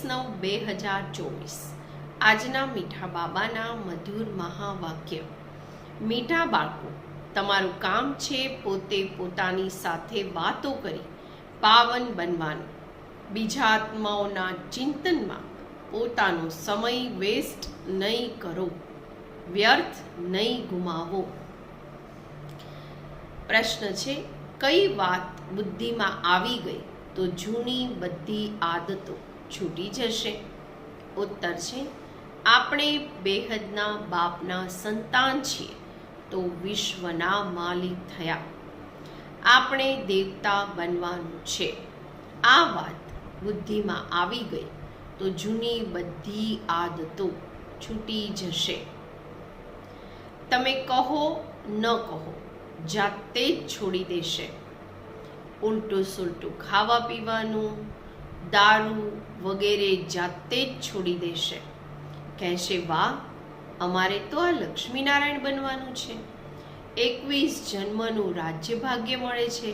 23/9/2024 આજના મીઠા બાબાના મધુર મહાવાક્ય. મીઠા બાળકો, તમારું કામ છે પોતે પોતાની સાથે વાતો કરી પાવન બનવાનું. બીજા આત્માઓના ચિંતનમાં પોતાનો સમય વેસ્ટ નહીં કરો, વ્યર્થ નહીં ગુમાવો. પ્રશ્ન છે, કઈ વાત બુદ્ધિમાં આવી ગઈ તો જૂની બધી આદતો છૂટી જશે? ઉત્તર છે, આપણે બેહદના બાપના સંતાન છીએ તો વિશ્વના માલિક થયા. આપણે દેવતા બનવાનું છે. આ વાત બુદ્ધિમાં આવી ગઈ તો જૂની બધી આદતો છૂટી જશે. તમે કહો ન કહો, જાતે જ છોડી દેશે. ઉલટું સુલટું ખાવા પીવાનું, દારૂ વગેરે જાતે જ છોડી દેશે. કહેશે, વાહ, અમારે તો આ લક્ષ્મીનારાયણ બનવાનું છે. 21 જન્મનું રાજ્ય ભાગ્ય મળે છે,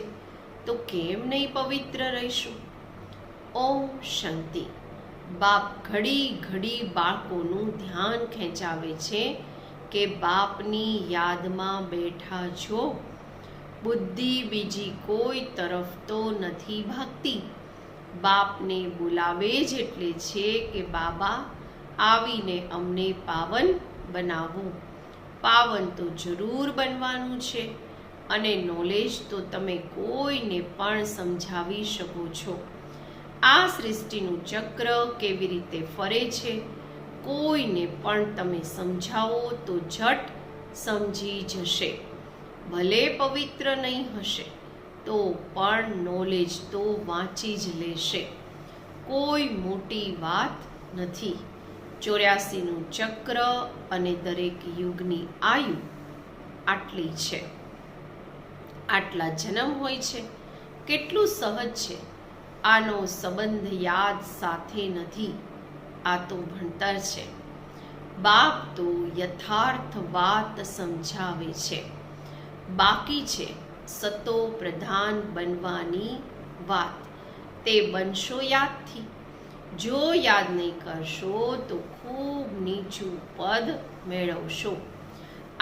તો કેમ નહીં પવિત્ર રહીશું? ઓમ શાંતિ. બાપ ઘડી ઘડી બાળકોનું ધ્યાન ખેંચાવે છે કે બાપની યાદમાં બેઠા છો. બુદ્ધિ બીજી કોઈ તરફ તો નથી ભાગતી. બાપને બોલાવે જ એટલે છે કે બાબા આવીને અમને પાવન બનાવો. પાવન તો જરૂર બનવાનું છે, અને નોલેજ તો તમે કોઈને પણ સમજાવી શકો છો. આ સૃષ્ટિનું ચક્ર કેવી રીતે ફરે છે કોઈને પણ તમે સમજાવો તો ઝટ સમજી જશે. ભલે પવિત્ર નહીં હશે તો પણ નોલેજ તો વાંચી જ લેશે. કોઈ મોટી વાત નથી. 84નું ચક્ર અને દરેક યુગની આયુ આટલી છે. આટલા જન્મ હોય છે. કેટલું સહજ છે. આનો સંબંધ યાદ સાથે નથી. આ તો ભણતર છે. બાપ તો યથાર્થ વાત સમજાવે છે. બાકી છે સતો પ્રધાન બનવાની વાત. તે બનશો યાદથી. જો યાદ નહીં કરશો તો ખૂબ નીચું પદ મેળવશો.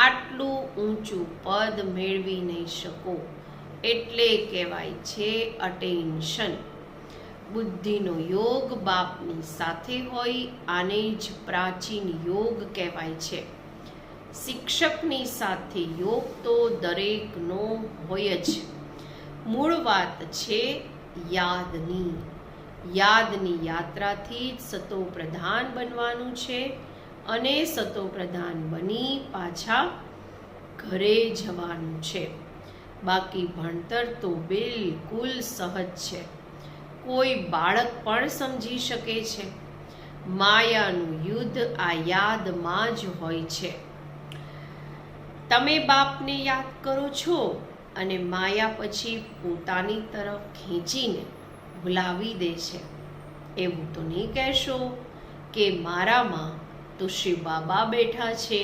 આટલું ઊંચું પદ મેળવી નહીં શકો. એટલે કહેવાય છે અટેન્શન. બુદ્ધિનો યોગ બાપની સાથે હોય આને જ પ્રાચીન યોગ કહેવાય છે. શિક્ષકની સાથે યોગ તો દરેકનો હોય જ. મૂળ વાત છે યાદની. યાદની યાત્રાથી જ સતો પ્રધાન બનવાનું છે, અને સતો પ્રધાન બની પાછા ઘરે જવાનું છે. બાકી ભણતર તો બિલકુલ સહજ છે. કોઈ બાળક પણ સમજી શકે છે. માયાનું યુદ્ધ આ યાદમાં જ હોય છે. તમે બાપને યાદ કરો છો અને માયા પછી પોતાની તરફ ખેંચીને ભૂલાવી દે છે. એવું તો નહીં કહેશો કે મારામાં તો શિવ બાબા બેઠા છે,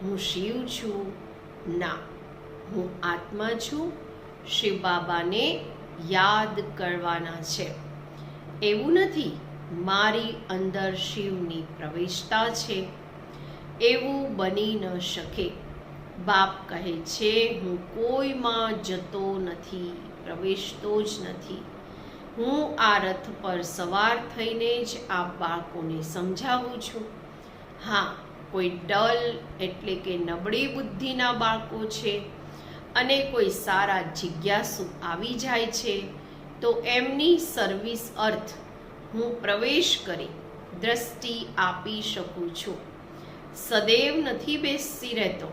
હું શિવ છું. ના, હું આત્મા છું. શિવ બાબાને યાદ કરવાના છે. એવું નથી મારી અંદર શિવની પ્રવેશતા છે. એવું બની ન શકે. બાપ કહે છે હું કોઈમાં જતો નથી, પ્રવેશતો જ નથી. હું આ રથ પર સવાર થઈને જ આ બાળકોને સમજાવું છું. હા, કોઈ ડલ એટલે કે નબળી બુદ્ધિના બાળકો છે અને કોઈ સારા જિજ્ઞાસુ આવી જાય છે તો એમની સર્વિસ અર્થ હું પ્રવેશ કરી દ્રષ્ટિ આપી શકું છું. સદૈવ નથી બેસી રહેતો,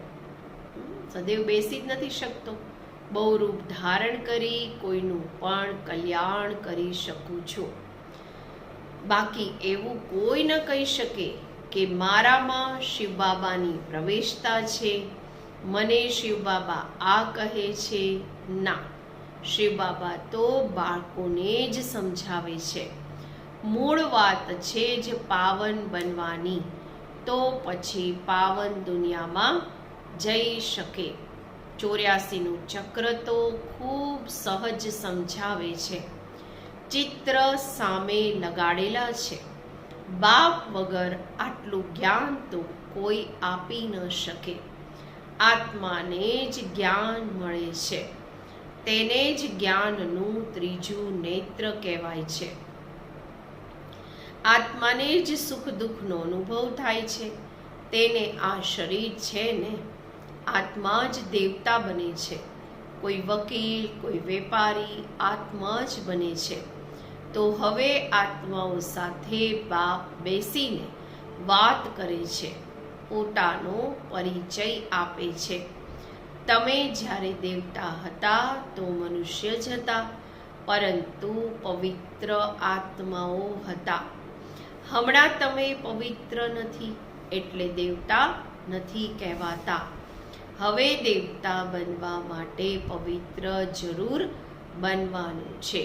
સદૈવ બેસી જ નથી શકતો. બહુ રૂપ ધારણ કરી કોઈનું પણ કલ્યાણ કરી શકું છું. બાકી એવું કોઈ ન કહી શકે કે મારામાં શિવ બાબાની પ્રવેશતા છે, મને શિવ બાબા આ કહે છે. ના, શિવ બાબા તો બાળકોને જ સમજાવે છે. મૂળ વાત છે જ પાવન બનવાની. તો પછી પાવન દુનિયામાં જઈ શકે. 84નું ચક્ર તો ખૂબ સહજ સમજાવે છે. ચિત્ર સામે લગાડેલા છે. બાપ વગર આટલું જ્ઞાન તો કોઈ આપી ન શકે. આત્માને જ જ્ઞાન મળે છે. તેને જ જ્ઞાનનું ત્રીજું નેત્ર કહેવાય છે. આત્માને જ સુખ દુઃખનો અનુભવ થાય છે. તેને આ શરીર છે ને, આત્મા જ દેવતા બને છે. કોઈ વકીલ, કોઈ વેપારી આત્મા જ બને છે. તો હવે આત્માઓ સાથે બાપ બેસીને વાત કરે છે, પોતાનો પરિચય આપે છે. તમે જ્યારે દેવતા હતા તો મનુષ્ય જ હતા, પરંતુ પવિત્ર આત્માઓ હતા. હમણાં તમે પવિત્ર નથી, એટલે દેવતા નથી કહેવાતા. હવે દેવતા બનવા માટે પવિત્ર જરૂર બનવાનું છે.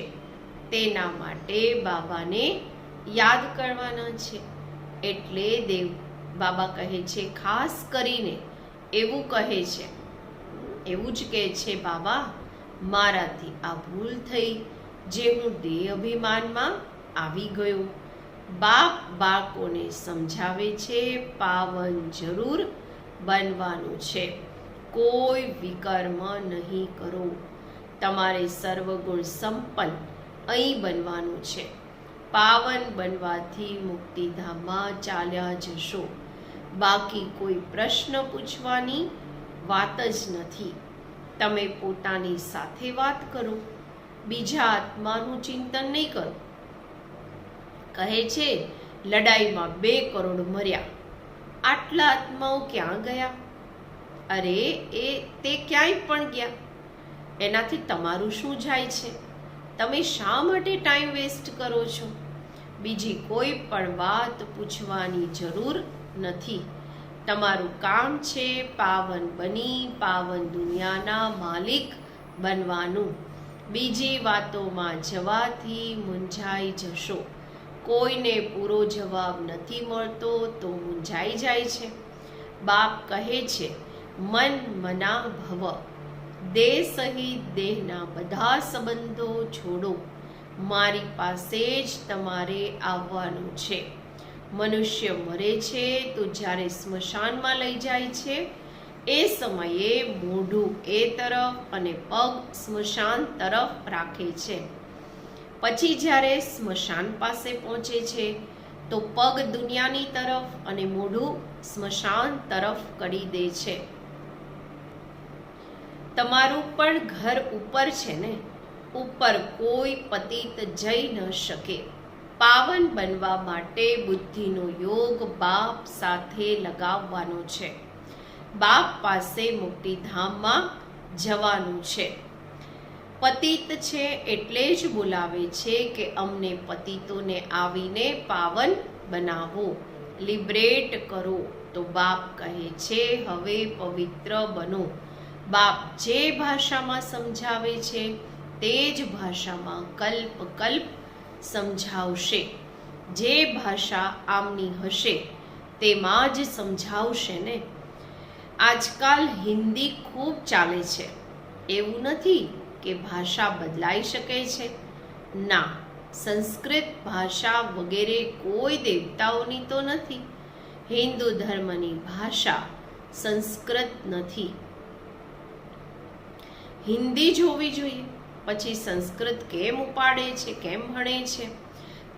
તેના માટે બાબાને યાદ કરવાના છે. એટલે બાબા કહે છે, ખાસ કરીને એવું કહે છે, એવું જ કહે છે, બાબા મારાથી આ ભૂલ થઈ જે હું દેહ અભિમાનમાં આવી ગયો. બાપ બાળકોને સમજાવે છે, પાવન જરૂર બનવાનું છે. કોઈ વિકર્મ નહીં કરો. તમારે સર્વગુણ સંપન્ન અહીં બનવાનું છે. પાવન બનવાથી મુક્તિધામમાં ચાલ્યા જશો. બાકી કોઈ પ્રશ્ન પૂછવાની વાત જ નથી. તમે પોતાની સાથે વાત કરો, બીજા આત્માનું ચિંતન નહીં કરો. કહે છે, લડાઈમાં 2 કરોડ મર્યા, આટલા આત્માઓ ક્યાં ગયા? અરે તે ક્યાંય પણ ગયા. એનાથી તમારું શું જાય છે? તમે શા માટે ટાઈમ વેસ્ટ કરો છો? બીજી કોઈ પણ વાત પૂછવાની જરૂર નથી. તમારું કામ છે પાવન બની પાવન દુનિયાના માલિક બનવાનું. બીજી વાતોમાં જવાથી મૂંઝાઈ જશો. કોઈને પૂરો જવાબ નથી મળતો તો મૂંઝાઈ જાય છે. બાપ કહે છે, મન મના ભવ. દેહ સહિત દેહના બધા સંબંધો છોડો. મારી પાસે જ તમારે આવવાનું છે. મનુષ્ય મરે છે તો જ્યારે સ્મશાનમાં લઈ જાય છે, એ સમયે મોઢું એ તરફ અને પગ સ્મશાન તરફ રાખે છે. પછી જ્યારે સ્મશાન પાસે પહોંચે છે તો પગ દુનિયાની તરફ અને મોઢું સ્મશાન તરફ કરી દે છે. તમારું પણ ઘર ઉપર છે ને, ઉપર કોઈ પતિત જઈ ન શકે. પાવન બનવા માટે બુદ્ધિનો યોગ બાપ સાથે લગાવવાનો છે. બાપ પાસે મુક્તિધામમાં જવાનું છે. પતિત છે એટલે જ બોલાવે છે કે અમને પતિતોને આવીને પાવન બનાવો, લિબરેટ કરો. તો બાપ કહે છે, હવે પવિત્ર બનો. બાપ જે ભાષામાં સમજાવે છે તે જ ભાષામાં કલ્પ કલ્પ સમજાવશે. જે ભાષા આમની હશે તેમાં જ સમજાવશે ને. આજકાલ હિન્દી ખૂબ ચાલે છે. એવું નથી કે ભાષા બદલાઈ શકે છે. ના, સંસ્કૃત ભાષા વગેરે કોઈ દેવતાઓની તો નથી. હિન્દુ ધર્મની ભાષા સંસ્કૃત નથી. હિન્દી જોવી જોઈએ. પછી સંસ્કૃત કેમ ઉપાડે છે, કેમ ભણે છે?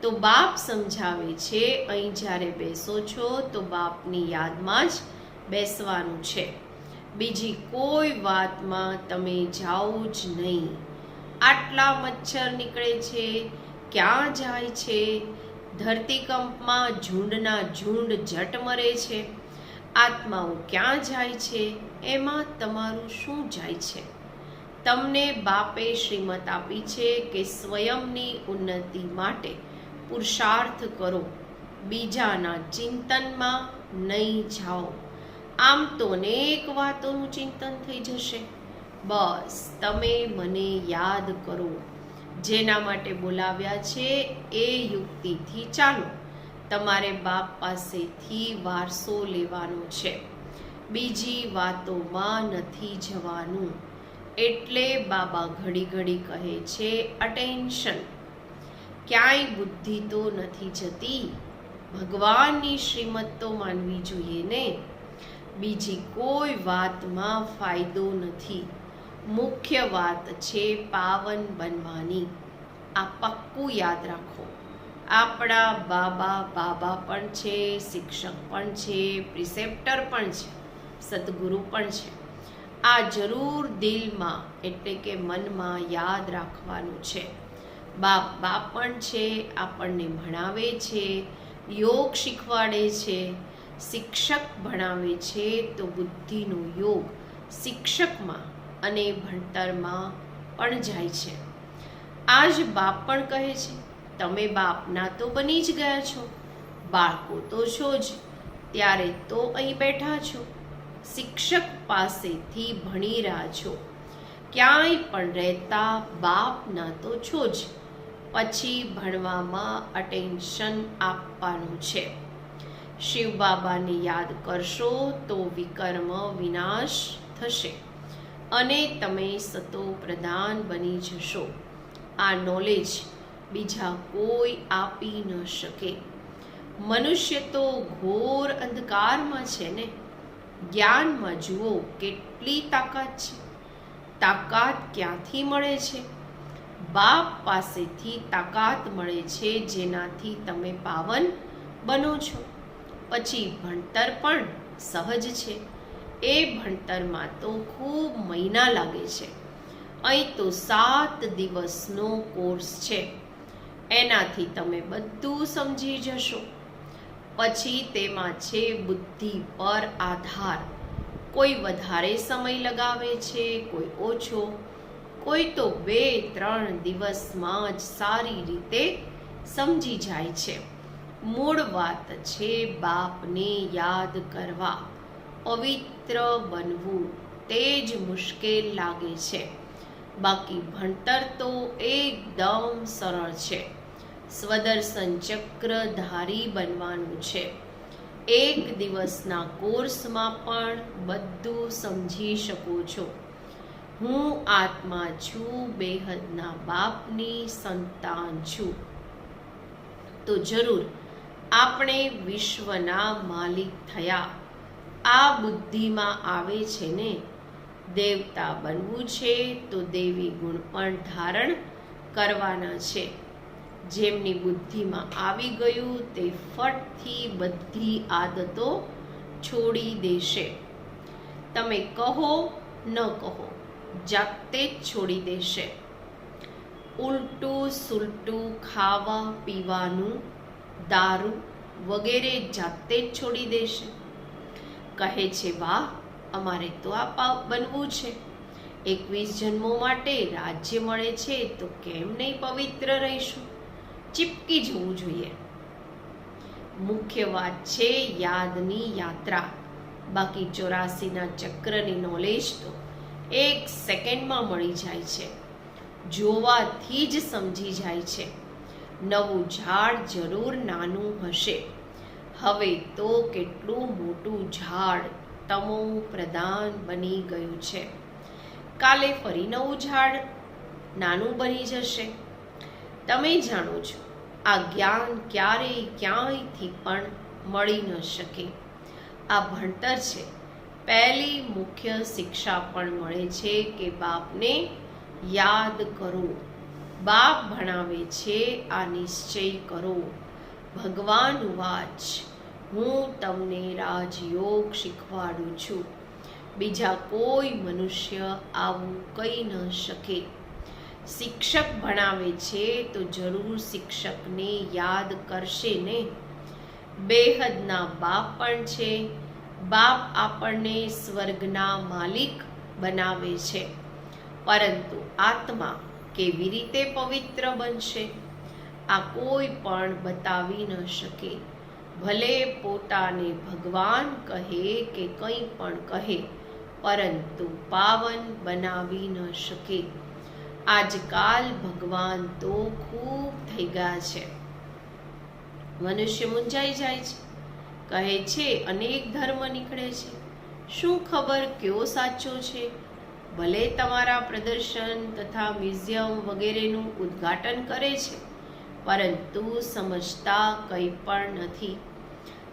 તો બાપ સમજાવે છે, અહીં જ્યારે બેસો છો તો બાપની યાદમાં જ બેસવાનું છે. બીજી કોઈ વાતમાં તમે જાઓ જ નહીં. આટલા મચ્છર નીકળે છે, ક્યાં જાય છે? ધરતીકંપમાં ઝૂંડના ઝૂંડ જટ મરે છે. આત્માઓ ક્યાં જાય છે? એમાં તમારું શું જાય છે? તમને બાપે શ્રીમત આપી છે કે સ્વયંની ઉન્નતિ માટે પુરુષાર્થ કરો, બીજાના ચિંતનમાં નહીં જાઓ. આમ તો અનેક વાતોનું ચિંતન થઈ જશે. બસ તમે મને યાદ કરો. જેના માટે બોલાવ્યા છે એ યુક્તિથી ચાલો. તમારે બાપ પાસેથી વારસો લેવાનો છે, બીજી વાતોમાં નથી જવાનું. એટલે બાબા ઘડી ઘડી કહે છે, અટેન્શન. ક્યાંય બુદ્ધિ તો નથી જતી. ભગવાનની શ્રીમત તો માનવી જોઈએ ને. બીજી કોઈ વાતમાં ફાયદો નથી. મુખ્ય વાત છે પાવન બનવાની. આ પક્કું યાદ રાખો. આપણા બાબા પણ છે, શિક્ષક પણ છે, પ્રિસેપ્ટર પણ છે, સદગુરુ પણ છે. આ જરૂર દિલમાં એટલે કે મનમાં યાદ રાખવાનું છે. બાબા પણ છે, આપણને ભણાવે છે, યોગ શીખવાડે છે. શિક્ષક ભણાવે છે તો બુદ્ધિનો યોગ શિક્ષકમાં અને ભણતરમાં પણ જાય છે. આજ બાપ પણ કહે છે, તમે બાપના તો બની જ ગયા છો, બાળકો તો છો જ, ત્યારે તો અહીં બેઠા છો, શિક્ષક પાસેથી ભણી રહ્યા છો, ક્યાંય પણ રહેતા બાપના તો છો જ. પછી ભણવામાં અટેન્શન આપવાનું છે. શિવ બાબાને યાદ કરશો તો વિકર્મ વિનાશ થશે અને તમે સતો પ્રધાન બની જશો. આ નોલેજ બીજા કોઈ આપી ન શકે. મનુષ્ય તો ઘોર અંધકારમાં છે ને. જ્ઞાનમાં જુઓ કેટલી તાકાત છે. તાકાત ક્યાંથી મળે છે? બાપ પાસેથી તાકાત મળે છે, જેનાથી તમે પાવન બનો છો. પછી ભણતર પણ સહજ છે. એ ભણતરમાં તો ખૂબ મહિના લાગે છે. અહીં તો 7 દિવસનો કોર્સ છે. એનાથી તમે બધું સમજી જશો. પછી તેમાં છે બુદ્ધિ પર આધાર. કોઈ વધારે સમય લગાવે છે, કોઈ ઓછો, કોઈ તો 2-3 દિવસમાં જ સારી રીતે સમજી જાય છે. મૂળ વાત છે બાપને યાદ કરવા. પવિત્ર બનવું તે જ મુશ્કેલ લાગે છે. બાકી ભણતર તો એકદમ સરળ છે. સ્વદર્શન ચક્રધારી બનવાનું છે. 1 દિવસના કોર્સમાં પણ બધું સમજી શકો છો. હું આત્મા છું, બેહદના બાપની સંતાન છું. તો જરૂર આપણે વિશ્વના માલિક થયા. આ બુદ્ધિમાં આવે છે ને. દેવતા બનવું છે તો દેવી ગુણ પણ ધારણ કરવાના છે. જેમની બુદ્ધિમાં આવી ગયું તે ફટથી બધી આદતો છોડી દેશે. તમે કહો ન કહો, જાતે જ છોડી દેશે. ઉલટું સુલટું ખાવા પીવાનું, દારૂ વગેરે જાતે જ છોડી દેશે. કહે છે, વાહ, અમારે તો આ બનવું છે. 21 જન્મો માટે રાજ્ય મળે છે તો કેમ નહીં પવિત્ર રહીશું? ચીપકી જવું જોઈએ. મુખ્ય વાત છે યાદની યાત્રા. બાકી 84ના ચક્રની નોલેજ તો 1 સેકન્ડમાં મળી જાય છે. જોવાથી જ સમજી જાય છે. નવું ઝાડ જરૂર નાનું હશે. હવે તો કેટલું મોટું ઝાડ તમો પ્રધાન બની ગયું છે. કાલે ફરી નવું ઝાડ નાનું બની જશે. તમે જાણો છો આ જ્ઞાન ક્યારેય ક્યાંયથી પણ મળી ન શકે. આ ભણતર છે. પહેલી મુખ્ય શિક્ષા પણ મળે છે કે બાપને યાદ કરો. બાપ ભણાવે છે આ નિશ્ચય કરો. ભગવાન વાચ, હું તમને રાજયોગ શીખવાડું છું. બીજા કોઈ મનુષ્ય આવું કહી ન શકે. શિક્ષક ભણાવે છે તો જરૂર શિક્ષકને યાદ કરશે ને. બેહદના બાપ પણ છે. બાપ આપણને સ્વર્ગના માલિક બનાવે છે. પરંતુ આત્મા કેવી રીતે પવિત્ર બનશે? આ કોઈ પણ બતાવી ન શકે. ભલે પોતાને ભગવાન કહે કે કંઈ પણ કહે, પરંતુ પાવન બનાવી ન શકે. આજકાલ ભગવાન તો ખૂબ થઈ ગયા છે. મનુષ્ય મૂંઝાઈ જાય છે. કહે છે અનેક ધર્મ નીકળે છે, શું ખબર કયો સાચો છે? ભલે તમારા પ્રદર્શન તથા મ્યુઝિયમ વગેરેનું ઉદ્ઘાટન કરે છે, પરંતુ સમજતા કંઈ પણ નથી.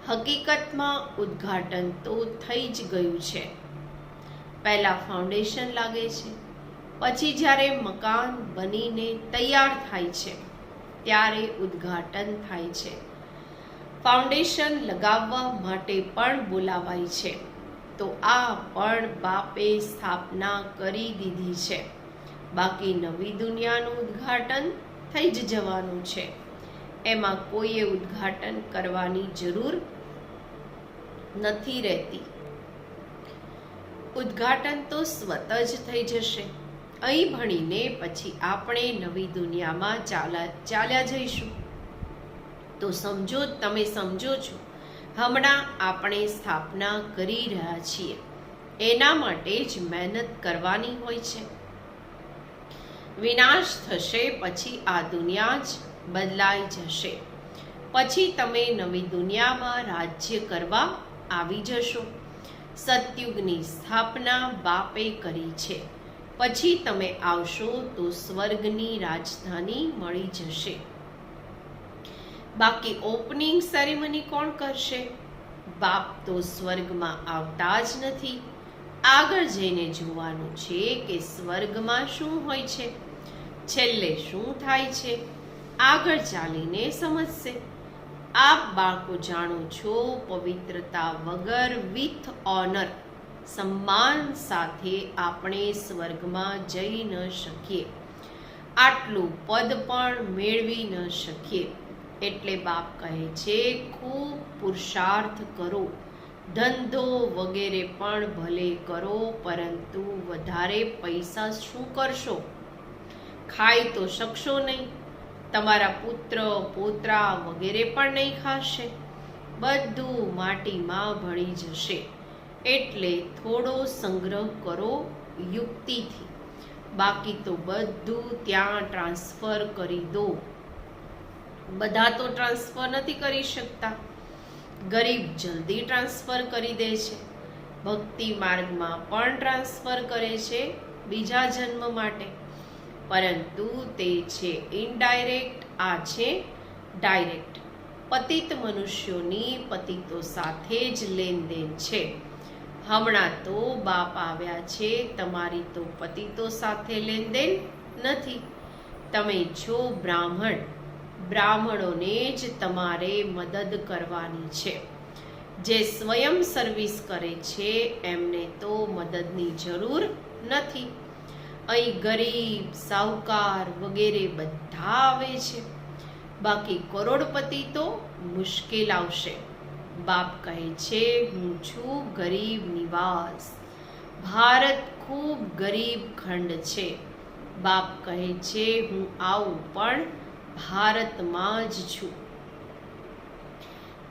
હકીકતમાં ઉદ્ઘાટન તો થઈ જ ગયું છે. પહેલાં ફાઉન્ડેશન લાગે છે, પછી જ્યારે મકાન બનીને તૈયાર થાય છે ત્યારે ઉદ્ઘાટન થાય છે. ફાઉન્ડેશન લગાવવા માટે પણ બોલાવાય છે. તો આ પણ બાપે સ્થાપના કરી દીધી છે. બાકી નવી દુનિયાનું ઉદ્ઘાટન થઈ જ જવાનું છે. એમાં કોઈએ ઉદ્ઘાટન કરવાની જરૂર નથી રહેતી. ઉદ્ઘાટન તો સ્વતઃ જ થઈ જશે. અહીં ભણીને પછી આપણે નવી દુનિયામાં ચાલ્યા જઈશું. તો તમે સમજો છો, હમણાં આપણે સ્થાપના કરી રહ્યા છીએ, એના માટે જ મહેનત કરવાની હોય છે. વિનાશ થશે પછી આ દુનિયા જ બદલાઈ જશે. પછી તમે નવી દુનિયામાં રાજ્ય કરવા આવી જશો. સતયુગની સ્થાપના બાપે કરી છે. પછી તમે આવશો તો સ્વર્ગની રાજધાની મળી જશે. બાકી ઓપનિંગ સેરેમની કોણ કરશે? બાપ તો સ્વર્ગમાં આવતા જ નથી. આગળ જઈને જોવાનું છે કે સ્વર્ગમાં શું હોય છે, છેલ્લે શું થાય છે. આગળ ચાલીને સમજશે. આપ બાળકો જાણો છો, પવિત્રતા વગર વિથ ઓનર, સન્માન સાથે આપણે સ્વર્ગમાં જઈ ન શકીએ. આટલું પદ પણ મેળવી ન શકીએ. એટલે બાપ કહે છે, ખૂબ પુરુષાર્થ કરો, ધંધો વગેરે પણ ભલે કરો, પરંતુ વધારે પૈસા શું કરશો? ખાઈ તો શકશો નહીં. તમારા પુત્ર પોતરા વગેરે પણ નહીં ખાશે. બધું માટીમાં ભળી જશે. એટલે થોડો સંગ્રહ કરો યુક્તિથી. બાકી તો બધું ત્યાં ટ્રાન્સફર કરી દો. બધા તો ટ્રાન્સફર નથી કરી શકતા. ગરીબ જલ્દી ટ્રાન્સફર કરી દે છે. ભક્તિ માર્ગમાં પણ ટ્રાન્સફર કરે છે બીજા જન્મ માટે, પરંતુ તે છે ઇનડાયરેક્ટ, આ છે ડાયરેક્ટ. પતિત મનુષ્યોની પતિતો સાથે જ લેનદેન છે. હમણાં તો બાપ આવ્યા છે, તમારી તો પતિતો સાથે લેનદેન નથી. તમે છો બ્રાહ્મણ, બ્રાહ્મણોને જ તમારે મદદ કરવાની છે. જે સ્વયં સર્વિસ કરે છે એમને તો મદદની જરૂર નથી. અહીં ગરીબ, સાહુકાર વગેરે બધા આવે છે. બાકી કરોડપતિ તો મુશ્કેલ આવશે. બાપ કહે છે, હું છું ગરીબ નિવાસ. ભારત ખૂબ ગરીબ ખંડ છે. બાપ કહે છે, હું આવું પણ ભારતમાં જ છું.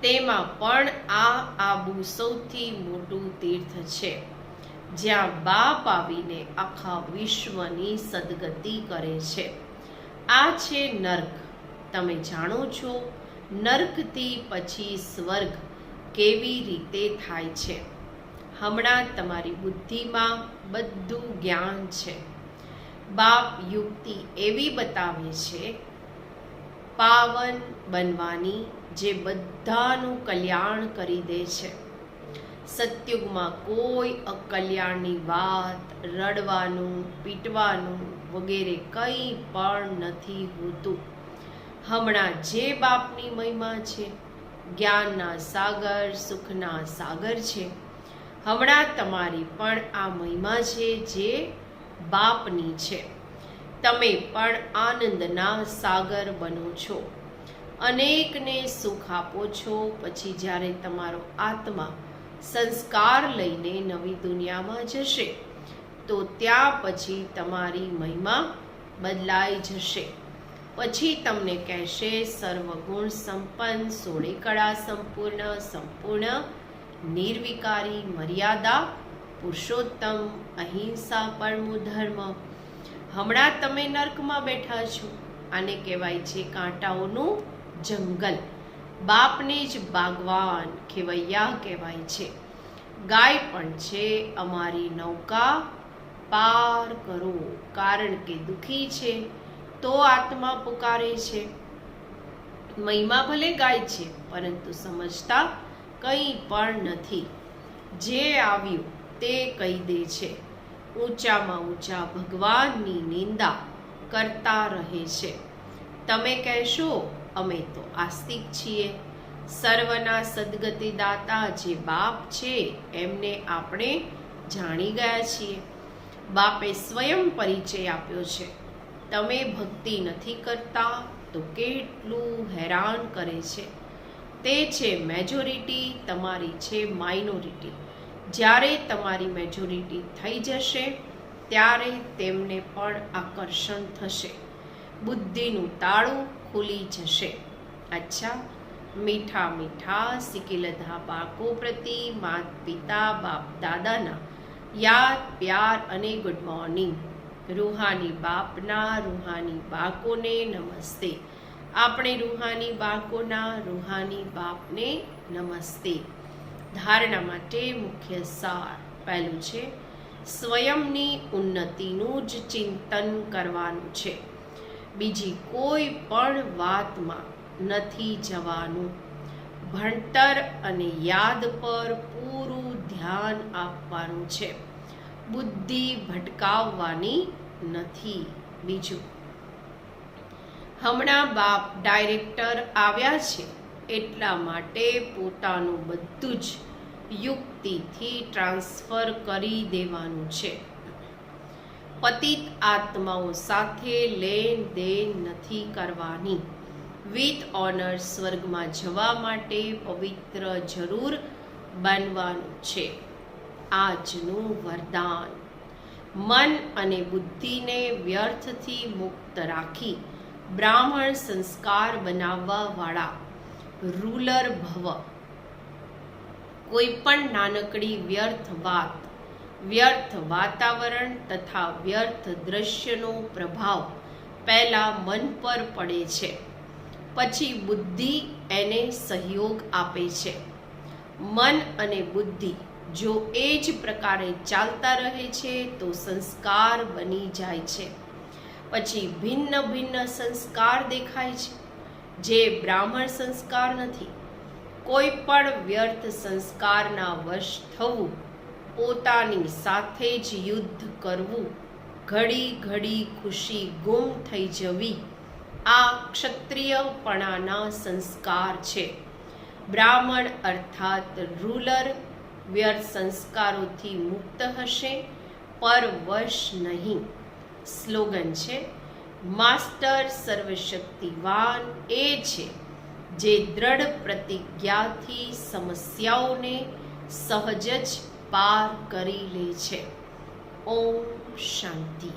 તેમાં પણ આ આબુ સૌથી મોટું તીર્થ છે, જ્યાં બાપ આવીને આખા વિશ્વની સદગતિ કરે છે. આ છે નર્ક. તમે જાણો છો નર્કથી પછી સ્વર્ગ કેવી રીતે થાય છે. હમણાં તમારી બુદ્ધિમાં બધું જ્ઞાન છે. બાપ યુક્તિ એવી બતાવે છે પાવન બનવાની, જે બધાનું કલ્યાણ કરી દે છે. સતયુગમાં કોઈ અકલ્યાણની વાત, રડવાનું, પીટવાનું વગેરે કંઈ પણ નથી હોતું. હમણાં જે બાપની મહિમા છે, જ્ઞાનના સાગર, સુખના સાગર છે. હમણાં તમારી પણ આ મહિમા છે જે બાપની છે. તમે પણ આનંદના સાગર બનો છો, અનેકને સુખ આપો છો. પછી જ્યારે તમારો આત્મા સંસ્કાર લઈને નવી દુનિયામાં જશે, તો ત્યાં પછી તમારી મહિમા બદલાઈ જશે. પછી તમને કહેશે સર્વગુણ સંપન્ન, સોળે કળા સંપૂર્ણ, સંપૂર્ણ નિર્વિકારી, મર્યાદા પુરુષોત્તમ, અહિંસા પરમો ધર્મ. હમણાં તમે નર્કમાં બેઠા છો. આને કહેવાય છે કાંટાઓનું જંગલ. બાપને જ બાગવાન, ખેવૈયા કહેવાય છે. ગાય પણ છે, અમારી નૌકા પાર કરો. કારણ કે દુઃખી છે તો આત્મા પુકારે છે. મહિમા ભલે ગાય છે, પરંતુ સમજતા કંઈ પણ નથી. જે આવ્યું તે કહી દે છે. ઊંચામાં ઊંચા ભગવાનની નિંદા કરતા રહે છે. તમે કહેશો, અમે તો આસ્તિક છીએ. સર્વના સદગતિ દાતા જે બાપ છે એમને આપણે જાણી ગયા છીએ. બાપે સ્વયં પરિચય આપ્યો છે. તમે ભક્તિ નથી કરતા તો કેટલું હેરાન કરે છે. તે છે મેજોરિટી, તમારી છે માઇનોરિટી. જ્યારે તમારી મેજોરિટી થઈ જશે ત્યારે તેમને પણ આકર્ષણ થશે. બુદ્ધિનું તાળું ખુલી જશે. અચ્છા, મીઠા મીઠા સિકિલધા બાળકો પ્રતિ માત પિતા બાપ દાદાના યાદ પ્યાર અને ગુડ મોર્નિંગ. રૂહાની બાપના રૂહાની બાળકોને નમસ્તે. આપણે રૂહાની બાળકોના રૂહાની બાપને નમસ્તે. ધારણા માટે મુખ્ય સાર. પહેલું છે, સ્વયંની ઉન્નતિનું જ ચિંતન કરવાનું છે. બીજી કોઈ પણ વાતમાં નથી જવાનું. ભણતર અને યાદ પર પૂરું ધ્યાન આપવાનું છે. બુદ્ધિ ભટકાવવાની નથી. બીજું, હમણાં બાપ ડાયરેક્ટર આવ્યા છે એટલા માટે પોતાનું બધું જ યુક્તિથી ટ્રાન્સફર કરી દેવાનું છે. પતિત આત્માઓ સાથે લેણ દેણ નથી કરવાની. વિથ ઓનર સ્વર્ગમાં જવા માટે પવિત્ર જરૂર બનવાનું છે. આજનું વરદાન. મન અને બુદ્ધિને વ્યર્થથી મુક્ત રાખી બ્રાહ્મણ સંસ્કાર બનાવવા વાળા રૂલર ભવ. કોઈ પણ નાનકડી વ્યર્થ વાત, વ્યર્થ વાતાવરણ તથા વ્યર્થ દ્રશ્યનો પ્રભાવ પહેલા મન પર પડે છે, પછી બુદ્ધિ એને સહયોગ આપે છે. મન અને બુદ્ધિ જો એ જ પ્રકારે ચાલતા રહે છે તો સંસ્કાર બની જાય છે. પછી ભિન્ન ભિન્ન સંસ્કાર દેખાય છે, જે બ્રાહ્મણ સંસ્કાર નથી. કોઈ પણ વ્યર્થ સંસ્કારના વશ થવું, પોતાની સાથે જ યુદ્ધ કરવું, ઘડી ઘડી ખુશી ગુમ થઈ જવી, આ ક્ષત્રિયપણાના સંસ્કાર છે. બ્રાહ્મણ અર્થાત રૂલર વ્યર્થ સંસ્કારોથી મુક્ત હશે, પર વશ નહીં. સ્લોગન છે, માસ્ટર સર્વશક્તિવાન એ છે જે દ્રઢ પ્રતિજ્ઞાથી સમસ્યાઓને સહજ જ પાર કરી લે છે. ઓમ શાંતિ.